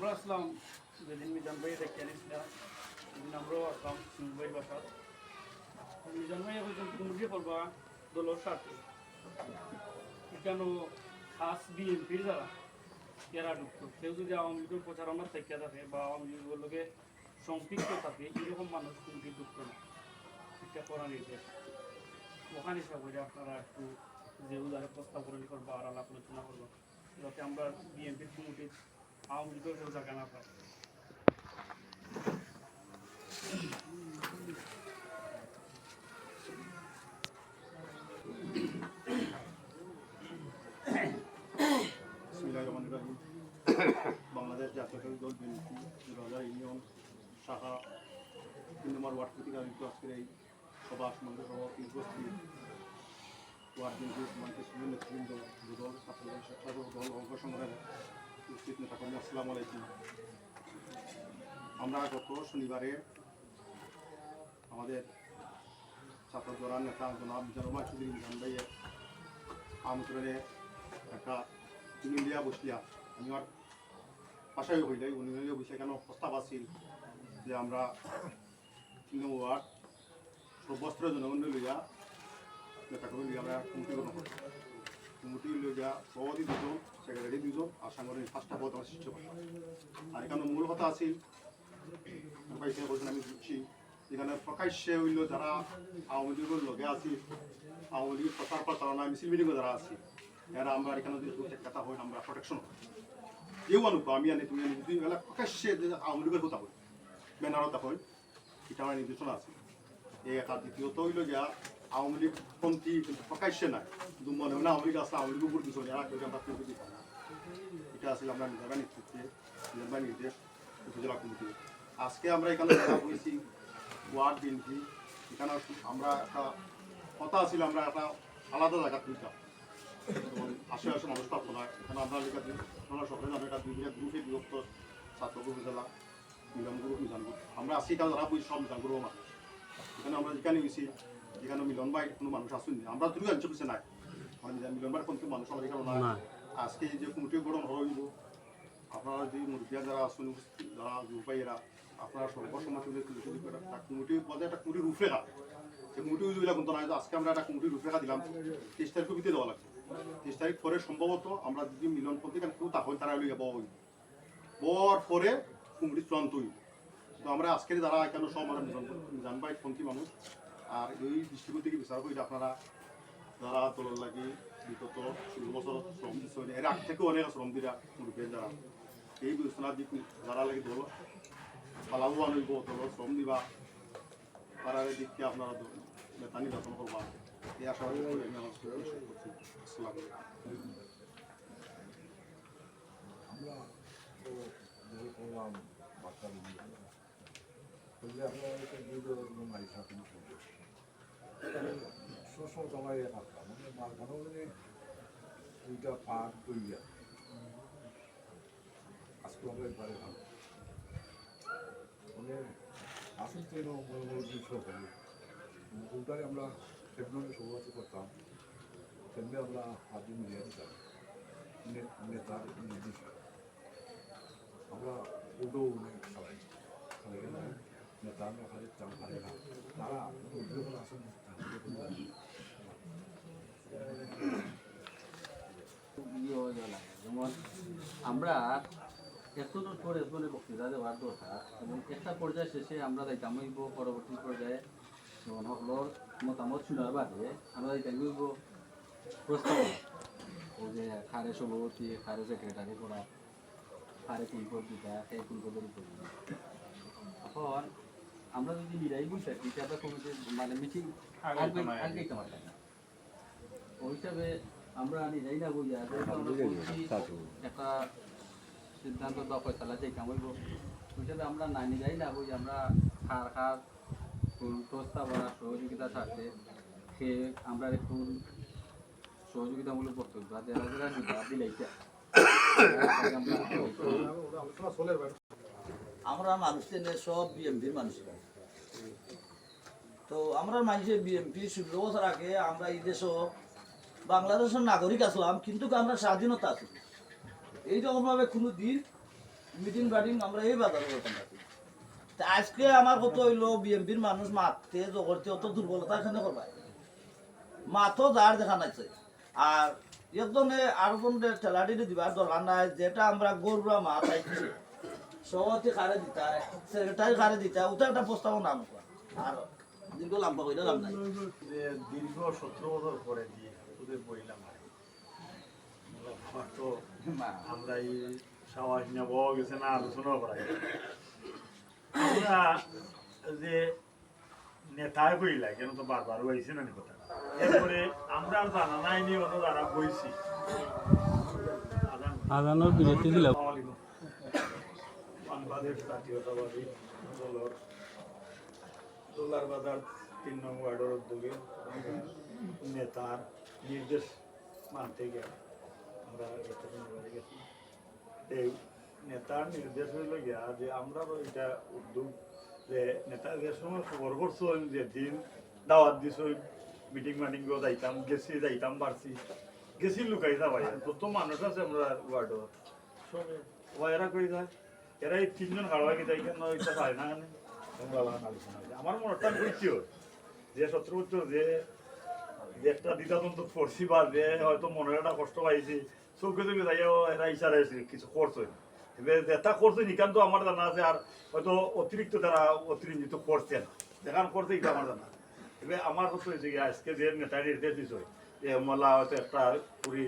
আমরা আসলাম যেদিন মিজান ভাই দেখে নিয়েছিলাম সেদিন আমরাও আসলাম মুম্বাইয়ের বাসার মিজান ভাই এখন কমিটি করবা দলের স্বার্থে এখানে খাস বিএনপির যারা এরা ঢুকতো কেউ যদি আওয়ামী লীগের প্রচারণা থেকে থাকে বা আওয়ামী লীগের লোকে সম্পৃক্ত থাকে এরকম মানুষ কমিটি ঢুকতো না এটা করা নির্দেশ ওখানে হিসাব করে আপনারা একটু যে উদারে প্রস্তাবনা করবো আর আলাপ আলোচনা করবো যাতে আমরা বিএনপির কমিটির আওয়ামী লীগের কেউ জায়গা না পাই। বাংলাদেশ জাতীয় দল বিএনপি ২০০০ ইউনিয়ন শাখা ৩ নম্বর ওয়ার্ড কর্তৃক আয়োজিত আজকের এই সভা সম্বন্ধে সভাপতি উপস্থিত ওয়ার্ড বিএনপি সমাজের সুন্দর নেতৃবৃন্দ দল ছাত্রদল স্বেচ্ছাসেবক দল অঙ্গ সংগ্রামের উপস্থিত নেতাকর্মী আসসালামু আলাইকুম। আমরা গত শনিবারে আমাদের ছাত্রদলের নেতা জনাব মিজানুর চৌধুরী মিজান ভাইয়ের আমন্ত্রণে একটা ইন্ডিয়া বসলিয়া আমি আর বাসায় হয়ে যাই উনি বসে কেন প্রস্তাব আছিল যে আমরা ৩ নম্বর ওয়ার্ড সর্বস্ত্র জনগণ লইয়া নেতাকর্মী লইয়া আমরা কমিটি গঠন করি। কমিটি লইয়া সভাপতি ২ জন, সেক্রেটারি ২ জন আর সাংগঠনিক ৫টা পদ আমরা সৃষ্টি করলাম। আর এখানে মূল কথা আছিল বলছেন আমি বুঝছি এখানে প্রকাশ্যে হইল যারা আওয়ামী লীগের লগে আছি আওয়ামী লীগের প্রচার প্রচারণা মিছিল মিটিংয়ে যারা আছি এরা আমরা এখানে যদি কথা হয় আমরা প্রোটেকশন করি কেউ আনুক আমি আনি তুমি আনি যদি এগুলো প্রকাশ্যে আওয়ামী লীগের কথা হয় ব্যানারও তা হয় এটা আমার নির্দেশনা আছে। এই একটা দ্বিতীয়ত হইল গিয়া আওয়ামী লীগ পন্থী কিন্তু প্রকাশ্যে নাই কিন্তু মনে হয় না আওয়ামী লীগ আসলে আওয়ামী লীগ উপর কিছু এরা কেউ আমরা কেউ দিতে না এটা আসলে আমরা নিজেরা নেতৃত্বে নিজের নির্দেশ উপজেলা কমিটি আজকে আমরা এখানে দেখা হয়েছি ওয়ার্ড বিএনপি এখানে আমরা একটা কথা ছিল আমরা একটা আলাদা জায়গা তুলতাম আশেপাশে মানুষ পাবো না এখানে আমরা আমরা সকলে জানো এটা ২ গ্রুপে বিভক্ত ছাত্র গ্রুপ জেলা মিলন গ্রুপ মিজান গ্রুপ আমরা আসি কাজ যারা বুঝি সব মিজান গ্রুপ মানুষ এখানে আমরা যেখানে গেছি যেখানে মিলন ভাই কোনো মানুষ আসুননি আমরা দুই অঞ্চল পিছিয়ে নাই মানে মিলন ভাই কোনো মানুষ আমাদের এখানে নাই। আজকে যে কমিটি গঠন হইব আপনারা যদি মুরব্বিয়া যারা আসুন যারা গ্রুপ ভাইয়েরা আপনারা সর্বসম্মতি কমিটি পদে একটা কমিটির রূপরেখা সেই কমিটি উইজগুলা কিন্তু না আজকে আমরা একটা কমিটির রূপরেখা দিলাম ৩০ তারিখ ভিতরে দেওয়া লাগবে। ৩০ তারিখ পরে সম্ভবত আমরা যদি মিলনপন্থী কেউ তা হয় তারা লইয়া বই বর পরে কমিটি চূড়ান্ত হইব। তো আমরা আজকের যারা এখানে সব আমরা মিজান ভাই পন্থী মানুষ আর এই দৃষ্টিকোণ থেকে বিচার করি আপনারা যারা দলের লাগি বিগত ১৬ বছর শ্রম দিচ্ছে এর আগ থেকেও অনেক শ্রম দিরা মুরব্বী যারা এই বিবেচনার দিক যারা লাগে দল পালাবান হইব দল শ্রম দিবা তারা দিককে আপনারা নেতা নির্বাচন করবা এই আশা করি আমি আমার করছি। আসসালাম পাঠ করিয়া আজকে আমরা এবারে ভালো মানে আসল ট্রেন সহকারী ওটাই আমরা সেগুলোকে সভাপতি করতাম সেগুলো আমরা হাতে মিলিয়ে দিতাম নেতার নির্দেশ আমরা ওটাও খালাই খালাই নেতা আমরা খালি চাল খালে না তারা আসল যেমন আমরা এতদূর পরে বক্তৃতা দেওয়ার দরকার এবং একটা পর্যায়ে শেষে আমরা যাইতাম হইব পরবর্তী পর্যায়ে যেমন সকলের মতামত শোনার বাদে আমরা যাইতাম হইব প্রস্তাব ও যে খারে সভাপতি খারে সেক্রেটারি করা খারে কোন পত্রিকা সেই কোন পদের উপর এখন আমরা যদি নিরাই বুঝ থাকি তাহলে কমিটির মানে মিটিং আগে পারতাম না ওই হিসাবে আমরা নিরাই না বুঝা একটা সিদ্ধান্ত বা ফয়সালা যে কামড়ব ওই হিসাবে আমরা না নিরাই না বুঝি আমরা খার খার প্রস্তাবনা সহযোগিতা থাকতে সে আমরা একটু সহযোগিতামূলক বক্তব্য দিলাইতে আমরা মানুষ সব বিএমপির মানুষ তো আমরা মানুষের বিএমপি ১৬ বছর আগে আমরা এই দেশ বাংলাদেশের নাগরিক আসলাম কিন্তু আমরা স্বাধীনতা আছি এইরকমভাবে কোনো দিন মিটিং বাটিং আমরা এই বাজারে করতাম থাকি। তা আজকে আমার কত হইলো বিএমপির মানুষ মারতে জগরতে অত দুর্বলতা এখানে করবাই মাথো যার দেখা নাইছে আর একজনে আরেকজন ঠেলাটি দিবার দরকার নাই যেটা আমরা গরুরা মা পাইছি সভাপতি কারে দিতা সেক্রেটারি কারে দিতা ওটা একটা প্রস্তাবনা নাম আর দীর্ঘ লম্বা কইলে লাভ নাই যে দীর্ঘ 17 বছর পরে দিয়ে ওদের বইলাম তো আমরা এই সাহস নেব গেছে না আলোচনা করা আমরা যে নেতায় বইলা কেন তো বারবার হয়েছে না কথা এরপরে আমরা আর জানা নাই নি অন্য যারা বইছি আদানোর বিরতি দিলাম বাংলাদেশ জাতীয়তাবাদী দলের দোলার বাজার 3 নং ওয়ার্ডের উদ্যোগে নেতার নির্দেশ মানতে গিয়ে আমরা গেছি এই নেতার নির্দেশ হইল গিয়া যে আমরা এটা উদ্যোগ যে নেতা যে সময় খবর করছো যে দিন দাওয়াত দিছ মিটিং মাটিং যাইতাম গেছি যাইতাম পারছি গেছি লুকাই যাবাই কত মানুষ আছে আমরা ওয়ার্ড সবে এরা কই যায় এরা এই 3 জন হারওয়া কি যাই কেন এটা পায় না আলোচনা আমার মনটা বুঝছিও যে 17 বছর যে একটা দ্বিধাদ্বন্দ্ব পড়ছি বা যে হয়তো মনের একটা কষ্ট পাইছি চোখে চোখে যাইও এরা ইশারা কিছু করছে যেটা করছে নিকান্ত আমার জানা আছে আর হয়তো অতিরিক্ত তারা অতিরঞ্জিত করছে না দেখান করছে এটা আমার জানা এবার আমার কথা হয়েছে আজকে যে নেতা নির্দেশ দিছ যে মোল্লা হয়তো একটা পুরি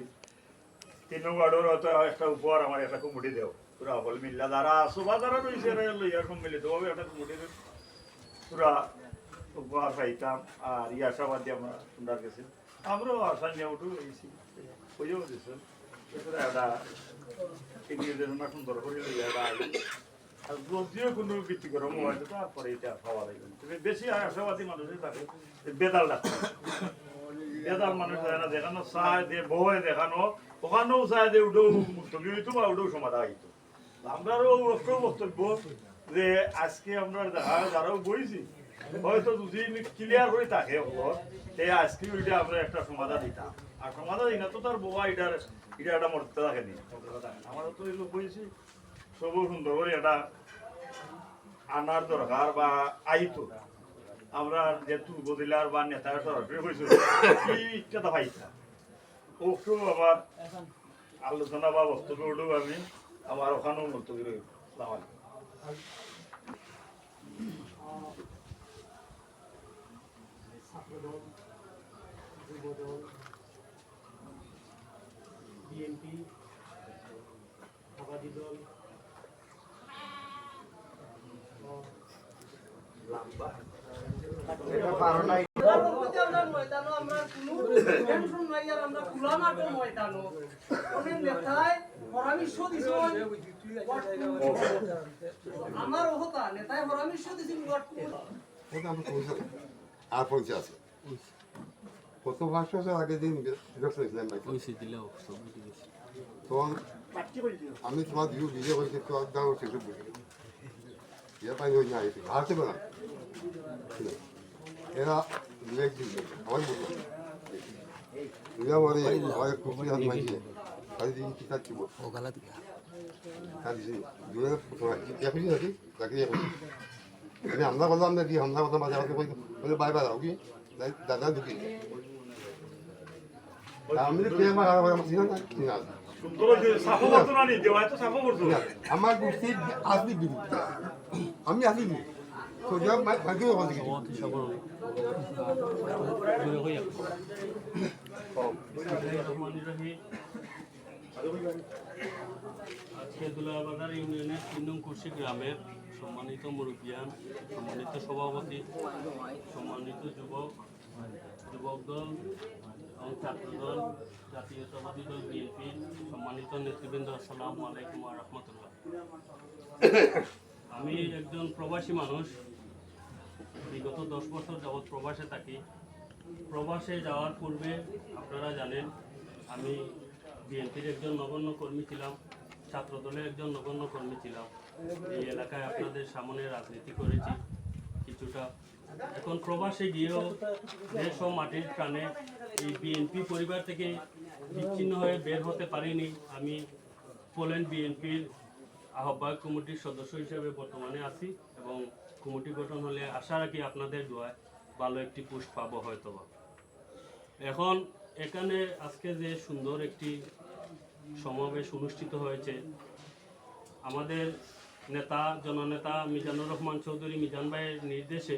3 নং ওয়ার্ডের হয়তো একটা উপহার আমার একটা কমিটি দেও পুরা হল মিল্লা যারা আছো বা যারা রয়েছে লইয়ার সম্মিলিত হবে একটা কমিটি পুরা উপহার পাইতাম আর আশাবাদ দিয়ে আমরা সুন্দর গেছি আমরাও আশা নিয়ে উঠু হয়েছি হয়েও দিচ্ছেন এরপরে একটা ইংরেজের না সুন্দর করে একটা আর যদিও কোনো ব্যক্তিগরম হয়তো তারপরে এটা খাওয়া লাগবে তবে বেশি আশাবাদী মানুষের থাকে বেতাল ডাক্তার বেতাল মানুষ যায় না দেখানো চায় দিয়ে বয়ে দেখানো ওখানেও চায় যে উঠেও মুক্তবি হইতো বা উঠেও সমাধা হইতো আমরাও বক্তব্য যে আজকে আমরা যারাও বইছি হয়তো যদি ক্লিয়ার হয়ে থাকে এই আজকে ওইটা আমরা একটা সমাধান দিতাম আর সমাধান দিই না তো তার বোয়া এটা একটা মর্যাদা থাকেনি আমারও তো এগুলো বইছি সব সুন্দর করে এটা আনার দরকার বা আইতো আমরা যেহেতু উপজেলার বা নেতার সরাসরি হয়েছিল এই ইচ্ছাটা পাইতা ওকেও আবার আলোচনা বা বক্তব্য উঠেও আমি আমার ওখানেও বক্তব্য রইল বিএনপি আবাদী দল আমার হতা নেতায় পরামর্শ দিছিল আর পয়সা আছে কত বছর আগে দিন তখন আমি তোমার ভিউ ভিডিও করছি তো দাম সেটা বুঝি ইয়ে পাই হয়ে যায় হাতে বলা এরা লেগ দিল আমার বুঝলো দুনিয়া বলে আমার খুশি হাত মাইছে কালি দিন কি থাকছি ও গালাত কালি দিন দুনিয়া এখনই নাকি তাকে এখন আমি আমরা বললাম না কি আমরা কথা মাঝে মাঝে বলে বাই বাই কি দাদা ঢুকি আমি প্রেম আর আমার সিনা না সুন্দর যে সাফা করতো না নি দেওয়া তো সাফা করতো আমার গোষ্ঠী আসবি দিবি আমি আসবি তো যা ভাগ্য ওখান থেকে আজকে দুলাবাজার ইউনিয়নের 3 নং কুর্শি গ্রামের সম্মানিত মুরব্বিয়ান, সম্মানিত সভাপতি, সম্মানিত যুবক দল এবং ছাত্র দল, জাতীয়তাবাদী দল বিএনপি, সম্মানিত নেতৃবৃন্দ, আসসালামু আলাইকুম ওয়া রাহমাতুল্লাহ। আমি একজন প্রবাসী মানুষ, বিগত 10 বছর যাবৎ প্রবাসে থাকি। প্রবাসে যাওয়ার পূর্বে আপনারা জানেন আমি বিএনপির একজন নগণ্য কর্মী ছিলাম, ছাত্র দলের একজন নগণ্য কর্মী ছিলাম। এই এলাকায় আপনাদের সামনে রাজনীতি করেছি কিছুটা। এখন প্রবাসে গিয়েও দেশ ও মাটির টানে এই বিএনপি পরিবার থেকে বিচ্ছিন্ন হয়ে বের হতে পারিনি। আমি পোল্যান্ড বিএনপির আহ্বায়ক কমিটির সদস্য হিসেবে বর্তমানে আছি এবং কমিটি গঠন হলে আশা রাখি আপনাদের দোয়ায় ভালো একটি পোস্ট পাবো হয়তো। এখন এখানে আজকে যে সুন্দর একটি সমাবেশ অনুষ্ঠিত হয়েছে, আমাদের নেতা জননেতা মিজানুর রহমান চৌধুরী মিজান ভাইয়ের নির্দেশে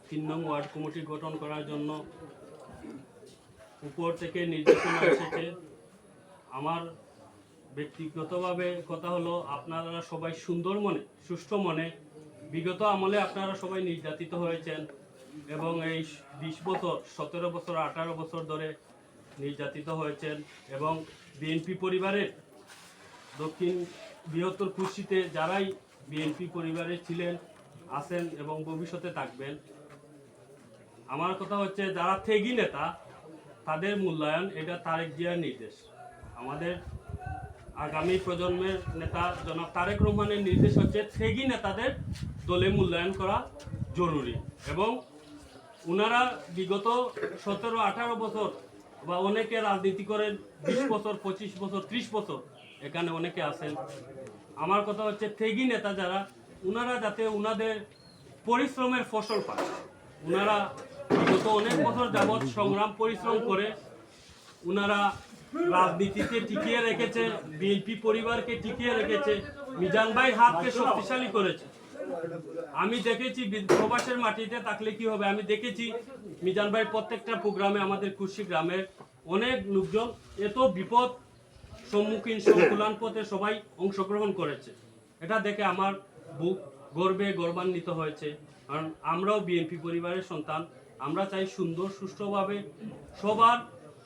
3 নং ওয়ার্ড কমিটি গঠন করার জন্য উপর থেকে নির্দেশনা এসেছে। আমার ব্যক্তিগতভাবে কথা হলো, আপনারা সবাই সুন্দর মনে সুষ্ঠু মনে, বিগত আমলে আপনারা সবাই নির্যাতিত হয়েছেন এবং এই 20 বছর 17 বছর 18 বছর ধরে নির্যাতিত হয়েছেন এবং বিএনপি পরিবারের দক্ষিণ বৃহত্তর কুর্সিতে যারাই বিএনপি পরিবারে ছিলেন, আছেন এবং ভবিষ্যতে থাকবেন, আমার কথা হচ্ছে যারা থেগি নেতা তাদের মূল্যায়ন এটা তারেক জিয়ার নির্দেশ। আমাদের আগামী প্রজন্মের নেতা জনাব তারেক রহমানের নির্দেশ হচ্ছে থেগি নেতাদের দলে মূল্যায়ন করা জরুরি এবং ওনারা বিগত 17-18 বছর বা অনেকে রাজনীতি করেন 20 বছর 25 বছর 30 বছর, এখানে অনেকে আছেন। আমার কথা হচ্ছে থেগি নেতা যারা, ওনারা যাতে ওনাদের পরিশ্রমের ফসল পায়। ওনারা বিগত অনেক বছর যাবৎ সংগ্রাম পরিশ্রম করে ওনারা রাজনীতিতে টিকিয়ে রেখেছে, বিএনপি পরিবারকে টিকিয়ে রেখেছে, মিজান ভাইয়ের হাতকে শক্তিশালী করেছে। আমি দেখেছি প্রবাসের মাটিতে থাকলে কি হবে, আমি দেখেছি মিজান ভাইয়ের প্রত্যেকটা প্রোগ্রামে আমাদের কুর্শি গ্রামের অনেক লোকজন এত বিপদ সম্মুখীন সংকুলান পথে সবাই অংশগ্রহণ করেছে। এটা দেখে আমার বুক গর্বে গর্বান্বিত হয়েছে, কারণ আমরাও বিএনপি পরিবারের সন্তান। আমরা চাই সুন্দর সুষ্ঠুভাবে সবার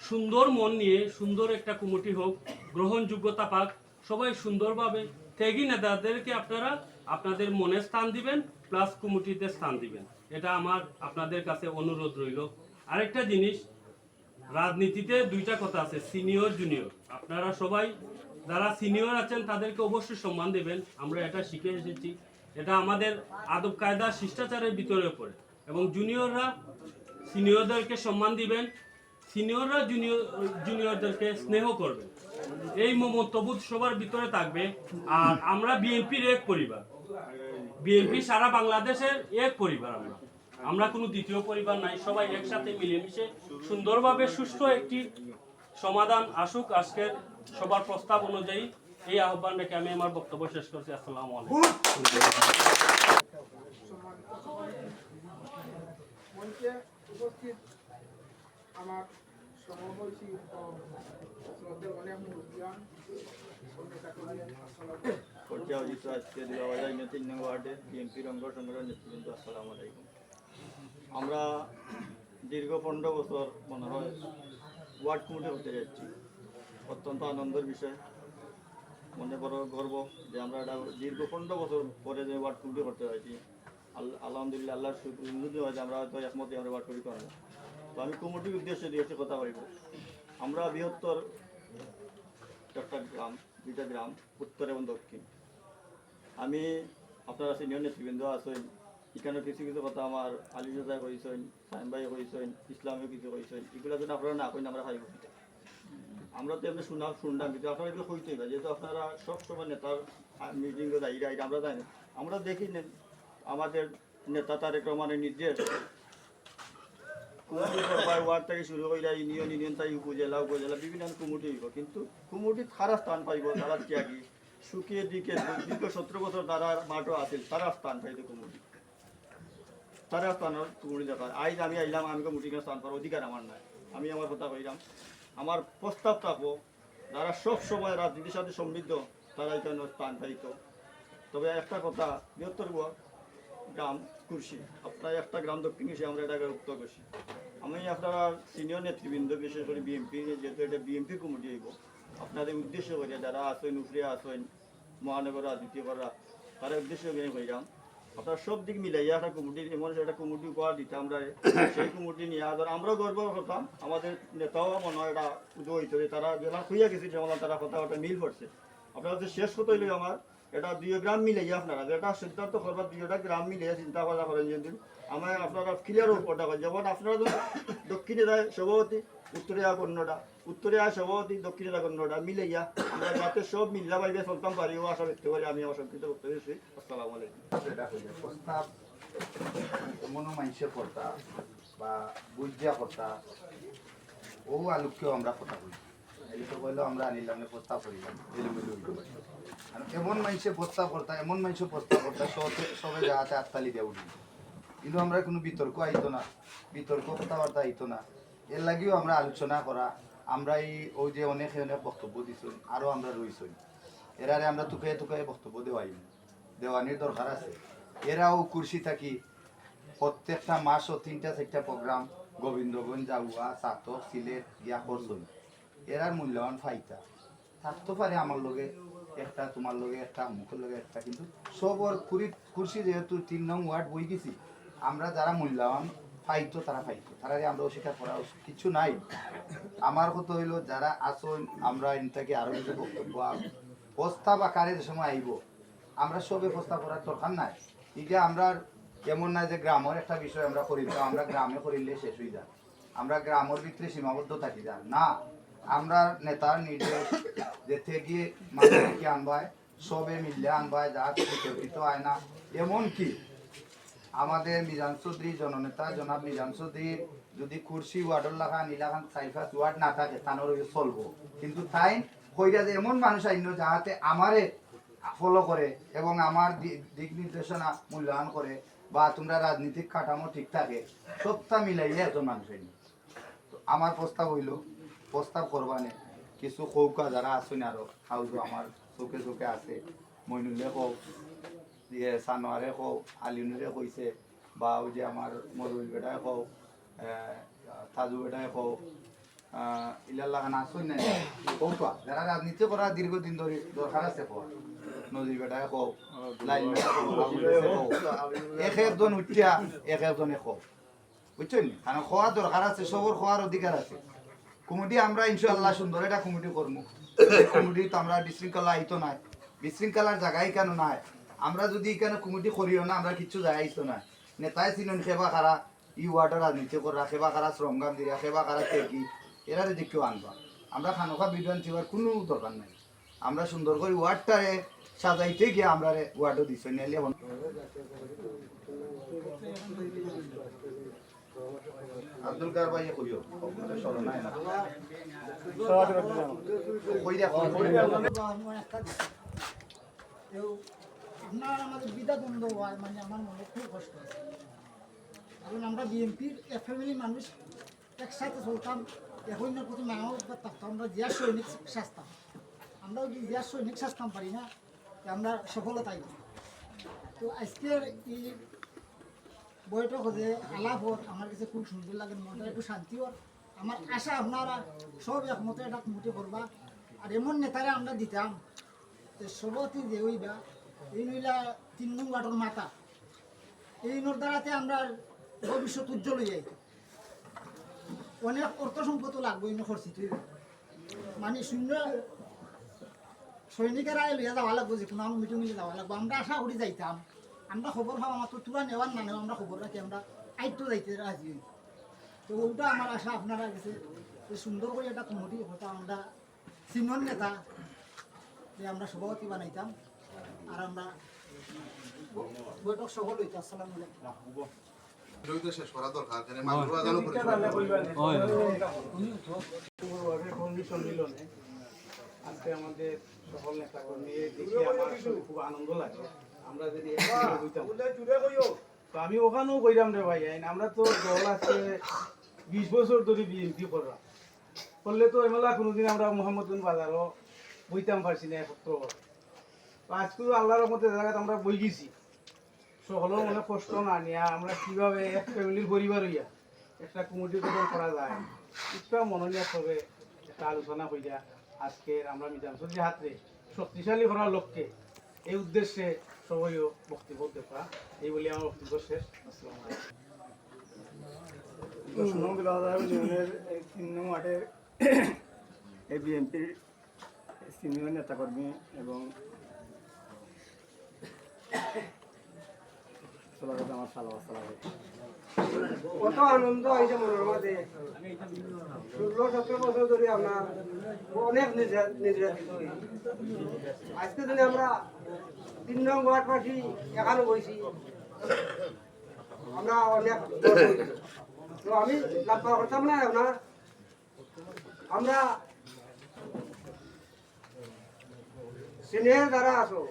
সুন্দর মন নিয়ে সুন্দর একটা কমিটি হোক, গ্রহণযোগ্যতা পাক, সবাই সুন্দরভাবে ত্যাগী নেতাদেরকে আপনারা আপনাদের মনে স্থান দিবেন, প্লাস কমিটিতে স্থান দিবেন। এটা আমার আপনাদের কাছে অনুরোধ রইল। আরেকটা জিনিস, রাজনীতিতে দুইটা কথা আছে, সিনিয়র জুনিয়র। আপনারা সবাই যারা সিনিয়র আছেন তাদেরকে অবশ্যই সম্মান দেবেন, আমরা এটা শিখে এসেছি, এটা আমাদের আদব কায়দা শিষ্টাচারের ভিতরে পড়ে। এবং জুনিয়ররা সিনিয়রদেরকে সম্মান দিবেন, সিনিয়ররা জুনিয়রদেরকে স্নেহ করবেন, এই মমত্ববোধ সবার ভিতরে থাকবে। আর আমরা বিএনপির এক পরিবার, বিএনপি সারা বাংলাদেশের এক পরিবার। আমরা কোনো দ্বিতীয় পরিবার নাই, সবাই একসাথে মিলেমিশে সুন্দরভাবে সুষ্ঠু একটি সমাধান আসুক। আজকের সবার প্রস্তাব অনুযায়ী এই আহ্বান রেখে আমি আমার বক্তব্য শেষ করছি। আসসালামু আলাইকুম। মঞ্চে উপস্থিত আমার সমবয়সী শ্রদ্ধেয় অনেক মুরব্বিয়ান পর্যায়োজিত আজকে দিবাবাজার 3 নং ওয়ার্ডে বিএনপির অঙ্গ সংগঠন নেতৃবৃন্দ, আসসালামু আলাইকুম। আমরা দীর্ঘ 15 বছর মনে হয় ওয়ার্ড কমিটি হতে যাচ্ছি, অত্যন্ত আনন্দের বিষয়, মনে বড় গর্ব যে আমরা এটা দীর্ঘ 15 বছর পরে যে ওয়ার্ড কমিটি করতে হয়েছি। আলহামদুলিল্লাহ, আল্লাহর শুকর হয়েছে আমরা হয়তো একমতে আমরা ওয়ার্ড কমিটি করবো। তো আমি কমিটির উদ্দেশ্যে দিয়ে কথা বলব। আমরা বৃহত্তর একটা গ্রাম, 2টা গ্রাম, উত্তর এবং দক্ষিণ। আমি আপনারা সিনিয়র নেতৃবৃন্দ আছেন, এখানে কিছু কিছু কথা আমার আলী সাহেব কইছেন, সাইম ভাই কইছেন, ইসলামেও কিছু কইছেন, এগুলো যদি আপনারা না কইন আমরা খাইব। আমরা তো এমনি শুনলাম, কিন্তু আপনারা এগুলো কইতেই পারে, যেহেতু আপনারা সবসময় নেতার মিটিংয়ে যাই আমরা জানি, আমরা দেখি নেন আমাদের নেতা তারেক রহমানের নির্দেশ ওয়ার্ড থেকে শুরু করে ইউনিয়ন থেকে উপজেলা বিভিন্ন কমিটি হইব, কিন্তু কমিটি তারা স্থান পাইব তারা ত্যাগী সুখে দিকে দীর্ঘ 17 বছর তারা মাঠও আছে, তারা স্থান পাইতো কমিটি, তারা স্থানের কমিটি দেখা। আজ আমি আইলাম, আমি কমিটিকে স্থান পাওয়ার অধিকার আমার নাই। আমি আমার কথা কইলাম, আমার প্রস্তাব থাকবো যারা সব সময় রাজনীতির সাথে সমৃদ্ধ তারা এখানে স্থান পাইতো। তবে একটা কথা, বৃহত্তর গ্রাম কুর্শি, আপনার একটা গ্রাম দক্ষিণ এসে আমরা এটাকে উত্তর করছি। আমি আপনারা সিনিয়র নেতৃবৃন্দ, বিশেষ করে বিএনপি, যেহেতু এটা বিএনপি কমিটি হইব, আপনাদের উদ্দেশ্য করে যারা আসেন, উপরে আসেন, মহানগর রাজনীতি করা, তারা উদ্দেশ্য করে হইলাম আপনার সব দিক মিলাইয়া একটা কমিটি, এমন একটা কমিটি উপহার দিতে আমরা সেই কমিটি নিয়ে আবার আমরাও গর্ব করতাম। আমাদের নেতাও মনে হয় এটা উদয় হইতে, তারা যেমন হইয়া গেছে যেমন তারা কথা মিল করছে। আপনারা হচ্ছে শেষ কথা হইলে আমার এটা 2 গ্রাম মিলাইয়া আপনারা যেটা সিদ্ধান্ত করবার 2টা গ্রাম মিলিয়ে চিন্তা ভাবনা করেন, যদি আমার আপনারা ক্লিয়ার উপরটা করেন। যেমন আপনারা দক্ষিণে যায় সভাপতি, উত্তরিয়া কন্যটা উত্তরিয়া সভাপতি দক্ষিণেরা কন্যটা মিলাইয়া আমরা যাতে সব মিল্লা বাইরে চলতাম পারি ও আশা ব্যক্ত করে আমি আমার সংক্ষিপ্ত বক্তব্য দিচ্ছি। আসসালামু আলাইকুম। এটা হইলে প্রস্তাব মনো মানুষের কর্তা বা বুঝিয়া কর্তা ও আলোককেও আমরা কথা বলি এই তো বললেও আমরা আনিলাম প্রস্তাব করিলাম এলোমেলো হইতে পারি আর এমন মানুষের প্রস্তাব কর্তা এমন মানুষের প্রস্তাব কর্তা সবে যাহাতে আত্মালি দেওয়া উঠি কিন্তু আমরা কোনো বিতর্ক আইতো না বিতর্ক কথাবার্তা আইতো না এর লাগেও আমরা আলোচনা করা আমরা এই ওই যে অনেকে অনেক বক্তব্য দিচ্ছি আরও আমরা রইছি এরারে আমরা তুকে তুকে বক্তব্য দেওয়াই দেওয়ানির দরকার আছে এরাও কুর্সি থাকি প্রত্যেকটা মাসও 3টা-4টা প্রোগ্রাম গোবিন্দগঞ্জ জাউয়া সাতক সিলেট গিয়া করছেন এরার মূল্যবান ফাইতা থাকতে পারে আমার লগে একটা তোমার লগে একটা মুখের লগে একটা কিন্তু সবর কুর্সি যেহেতু 3 নং ওয়ার্ড বই গেছি আমরা যারা মূল্যবান পাইতো তারা পাইতো তারা আমরা অস্বীকার করা কিছু নাই আমার কথা হইলো যারা আসুন আমরা ইনটাকে আরো কিছু বক্তব্য প্রস্তাব আকারে যে সময় আইব আমরা সবে প্রস্তাব করার দরকার নাই এটা আমরা এমন না যে গ্রামের একটা বিষয় আমরা করি আমরা গ্রামে করিলে শেষ হয়ে যায় আমরা গ্রামের ভিতরে সীমাবদ্ধ থাকি যান না আমরা নেতার নির্দেশ যেতে গিয়ে মানুষকে আনবায় সবে মিললে আনবায় যা বিতর্কিত হয় না এমনকি আমাদের মিজান চৌধুরী জননেতা জনাব মিজান চৌধুরীর যদি কুর্সি ওয়ার্ডর লাগা নীলাখান সাইফাস ওয়ার্ড না থাকে তানোর চলবো কিন্তু তাই কইরা যে এমন মানুষ আইন যাহাতে আমারে ফলো করে এবং আমার দিক নির্দেশনা মূল্যায়ন করে বা তোমরা রাজনীতিক কাঠামো ঠিক থাকে সবটা মিলাইলে একজন মানুষ আইন তো আমার প্রস্তাব হইল প্রস্তাব করবানে কিছু কৌকা যারা আসুন আরো হাউস আমার চোখে চোখে আছে মইনুলে হোক দিয়ে সানোয়ারে হোক আলিনুরে কইছে বা ওই যে আমার মরুল বেটায় হোক তাজু বেটায় হোক ইলার লাগান আসুন না কৌকা যারা রাজনীতি করা দীর্ঘদিন ধরে দরকার আছে হোক নদীর বেটায় হোক লাইন বেটা হোক এক একজন উঠিয়া এক একজনে হোক বুঝছেন কারণ খোয়া দরকার আছে সবর খোয়ার অধিকার আছে কমিটি আমরা ইনশাআল্লাহ সুন্দর একটা কমিটি করবো কমিটি তো আমরা বিশৃঙ্খলা আইতো নাই বিশৃঙ্খলার জায়গায় কেন নাই আমরা যদি এখানে কমিটি করিও না আমরা কিছু যাইতো না নেতায় চিনুন সেবা খারা ই ওয়ার্ডের রাজনীতি করা সেবা খারা শ্রমগাম দিয়া সেবা খারা তেকি এরা যদি কেউ আনবা আমরা খানোখা বিধান দেওয়ার কোনো দরকার নাই আমরা সুন্দর করে ওয়ার্ডটারে সাজাইতে গিয়ে আমরা ওয়ার্ডও দিচ্ছি নাইলে আব্দুল কার ভাই কইও চলো না না কই দেখো আপনার আমাদের বিদা দ্বন্দ্ব হয় মানে আমার মনে খুব কষ্ট আছে কারণ আমরা বিএনপির এক ফ্যামিলি মানুষ একসাথে চলতাম এখন প্রতি মানব থাকতাম আমরা জিয়ার সৈনিক শাস্তাম আমরা যদি জিয়ার সৈনিক শাস্তাম পারি না আমরা সফলতাই তো আজকের এই বইটা হচ্ছে আলাপ হোক আমার কাছে খুব সুন্দর লাগে মনটা একটু শান্তি হোক আমার আশা আপনারা সব একমতে একটা কমিটি করবা আর এমন নেতারা আমরা দিতাম সভাপতি যে হইবা এই নইলা 3 নং ওয়ার্ডের মাথা এই নোর দ্বারাতে আমরা ভবিষ্যৎ উজ্জ্বল হয়ে যাইত অনেক অর্থ সম্পদ লাগবে ইনো খরচিত মানে শূন্য সৈনিকেরা লইয়া যাওয়া লাগবো যে কোনো আমি মিটিং মিলে যাওয়া লাগবো আমরা আশা করি যাইতাম আমরা খবর পাওয়া মাত্র তোরা নেওয়ার না নেওয়া আমরা খবর রাখি আমরা আইতো যাইতে রাজি হই তো ওটা আমার আশা আপনারা গেছে যে সুন্দর করে একটা কমিটি হতো আমরা সিনিয়র নেতা যে আমরা সভাপতি বানাইতাম আর আমরা বৈঠক সফল হইতো। আসসালামু আলাইকুম। শেষ করা দরকার মানুষ আদালত করে সম্মিলনে আজকে আমাদের সকল নেতা কর্মী দেখে আমার খুব আনন্দ লাগে আমরা যদি তো আমি ওখানেও কইরাম রে ভাই আমরা তো দল আছে 20 বছর ধরে বিএনপি করলাম করলে তো এমলা কোনোদিন আমরা মোহাম্মদপুর বাজারও বইতাম পারছি না একত্র তো আজকেও আল্লাহর রহমতে জায়গায় আমরা বই গেছি সকলের মনে কষ্ট না নিয়ে আমরা কিভাবে এক ফ্যামিলির পরিবার হইয়া একটা কমিটি গঠন করা যায় একটা মনোনিয়াস হবে একটা আলোচনা হইয়া আজকের আমরা মিজান চৌধুরী হাতে শক্তিশালী করার লক্ষ্যে এই উদ্দেশ্যে সবাইও বক্তব্য দেখা এই বলে আমার বক্তব্য শেষ। আসসালামু আলাইকুম। এই বিএনপির সিনিয়র নেতাকর্মী এবং লাগাতে আমার ভালোবাসা লাগে। কত আনন্দ হয়েছে মনের মাঝে 16-17 বছর ধরে আমরা অনেক নির্যাতিত হই। আজকে দিনে আমরা 3 নং ওয়ার্ডবাসী এখানে বইছি, আমরা অনেক তো আমি লাভ করতাম না আপনার আমরা সিনিয়র যারা আছো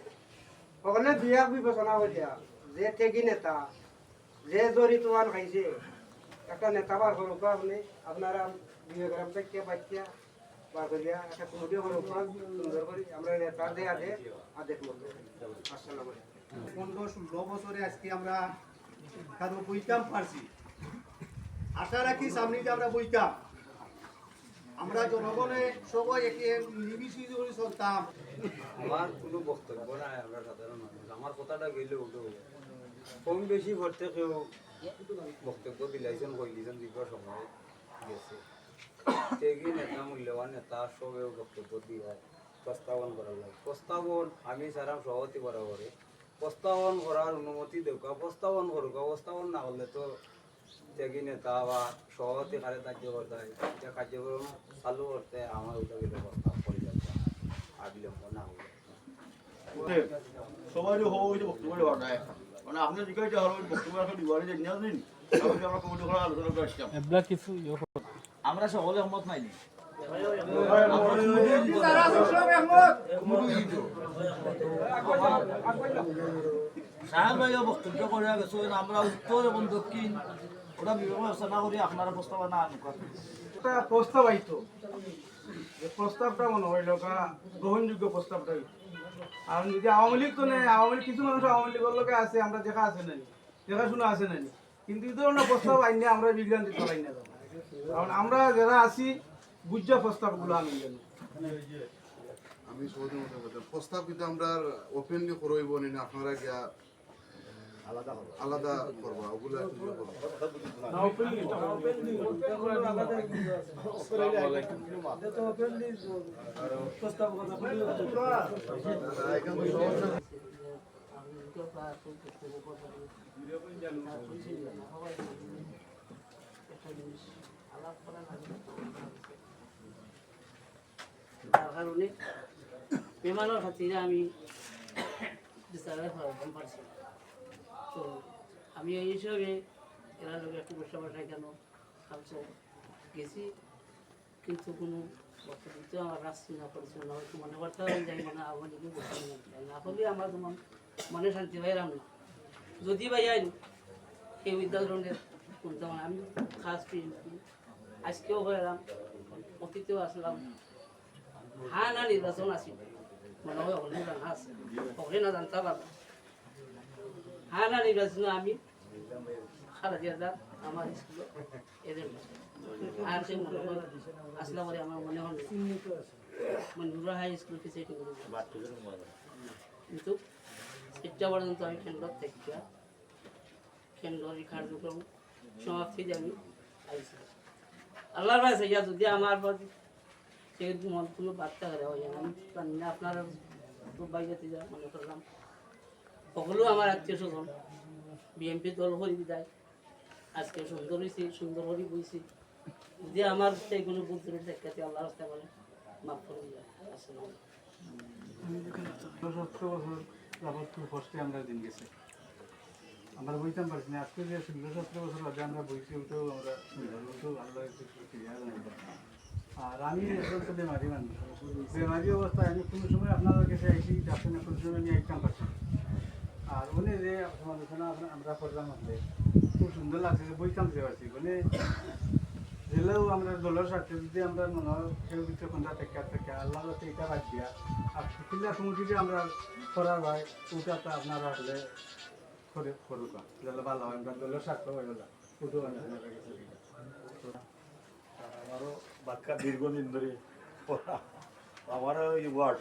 সকলে বিয়াক বিবেচনা করিয়া যে ঠেকি নেতা যে জড়িত আন খাইছে একটা নেতা বার করুক আপনি আপনারা বিবেগ্রাম থেকে বাচ্চা বার করিয়া একটা কমিটি করুক সুন্দর করে আমরা নেতার দিয়ে আদেশ মতো। আসসালামু আলাইকুম। 15-16 বছরে আজকে আমরা কারো বইতাম পারছি, আশা রাখি সামনে যে আমরা বইতাম, আমরা জনগণে সবাই একে নির্বিশি করে চলতাম। আমার কোনো বক্তব্য নাই, আমরা সাধারণ মানুষ, আমার কথাটা গেলে উঠো কম বেশি ভরতে কেউ বক্তব্য বিলাইছেন কইলিছেন দীর্ঘ সময় গেছে তেগি নেতা মূল্যবান নেতা সবেও বক্তব্য দিয়ে প্রস্তাবন করা লাগে। প্রস্তাবন আমি সারাম সভাপতি বরাবরে প্রস্তাবন করার অনুমতি দেওয়া, প্রস্তাবন করুক, প্রস্তাবন না হলে তো তেগি নেতা বা সভাপতি কারে কার্যকর্তায় এটা কার্যক্রম চালু করতে আমার উঠে গেলে প্রস্তাব করে যাবে আর বিলম্ব না হলে সবাই হয়ে বক্তব্য দেওয়া যায় মানে আপনি জিজ্ঞাসা হলো বক্তব্য আসলে দিবারে যে নিয়ে দিন আমরা কমিটি করে আলোচনা করে আসলাম। আমরা সকলে একমত নাই সাহেব ভাইও বক্তব্য করে গেছো, আমরা উত্তর এবং দক্ষিণ ওটা বিবেচনা করি আপনারা প্রস্তাবনা আনুকার একটা প্রস্তাব আইতো, যে প্রস্তাবটা মনে হইল গ্রহণযোগ্য প্রস্তাবটা হইতো। আর যদি আওয়ামী লীগ তো নেই, আওয়ামী লীগ কিছু মানুষ আওয়ামী লীগের লোকে আছে, আমরা দেখা আছে নাই, দেখাশোনা আছে নাই, কিন্তু এই ধরনের প্রস্তাব আইনে আমরা বিজ্ঞান চলাই না, কারণ আমরা যারা আছি বুঝা প্রস্তাবগুলো আনি জানি। আমি সহজে মতো বলতে প্রস্তাব কিন্তু আমরা ওপেনলি করইব না, আপনারা গিয়া আলাদা করবা ওগুলো তার কারণে বিমানের খাতিরে আমি বিচারে ফেলাম পারছি। তো আমি এই হিসাবে এরা লোক একটু বসে বসায় কেন ভাবছো গেছি, কিন্তু কোনো বক্তব্য আমার রাজনীতি না করছিল না, হয়তো মনে করতে হবে যাই মানে আমার দিকে বসে না হলে আমার তোমার মনে শান্তি পাইলাম না। যদি ভাই আইন এই বিদ্যাধরণের শুনতে মানে আমি খাস আজকেও হইলাম, অতীতেও আসলাম, হ্যাঁ না নির্বাচন আসিল মনে হয় ওখানে জানা আছে, ওখানে না জানতে পারলাম হ্যাঁ না নির্বাচন আমি খালা দিয়া যাক আমার স্কুল এদের আর সে মনে হয় আসলে পরে আমার মনে হয় নুরা হাই স্কুল কিছু এটি করে কিন্তু এটা পর্যন্ত আমি কেন্দ্র থেকে কেন্দ্রের কার্যক্রম সমাপ্তি আমি আইছি। আল্লাহর কাছে যদি আমার সেহেতু মন কোনো বার্তা করে হয় আমি জানি না আপনারা খুব বাইরে যা মনে করলাম সকলেও আমার আত্মীয় স্বজন বিএনপি দল হরি বিদায় আজকে সুন্দর হয়েছি, সুন্দর হরি বইছি, যদি আমার সেই কোনো বুদ্ধি দেখাতে আল্লাহ রাস্তা বলে মাফ করে যায়। আসসালাম। 17 বছর যাবত খুব কষ্টে আমরা দিন গেছে, আমরা বইতাম পারছি না। আজকে যে 16-17 বছর আগে আমরা বইছি ওটাও আমরা ওটাও আল্লাহ আর আমি এখন তো বেমারি মানুষ, বেমারি অবস্থায় আমি কোনো সময় আপনাদের কাছে আইসি যাচ্ছি না, কোনো সময় আমি আইতাম পারছি। আর উনি যে সমালোচনা আমরা করলাম আসলে খুব সুন্দর লাগছে, যে বইতাম যে পারছি মানে জেলেও আমরা দলের স্বার্থে যদি আমরা মনে হয় কেউ কিছু কোনটা থেকে আল্লাহ যাতে এটা বাদ দিয়া আর কিল্লা কমিটিতে আমরা করার হয় ওটা তো আপনারা আসলে করুক তাহলে ভালো হয়, আমরা দলের স্বার্থ হয়ে গেল ওটাও আমারও বাক্কা দীর্ঘদিন ধরে আমারও এই ওয়ার্ড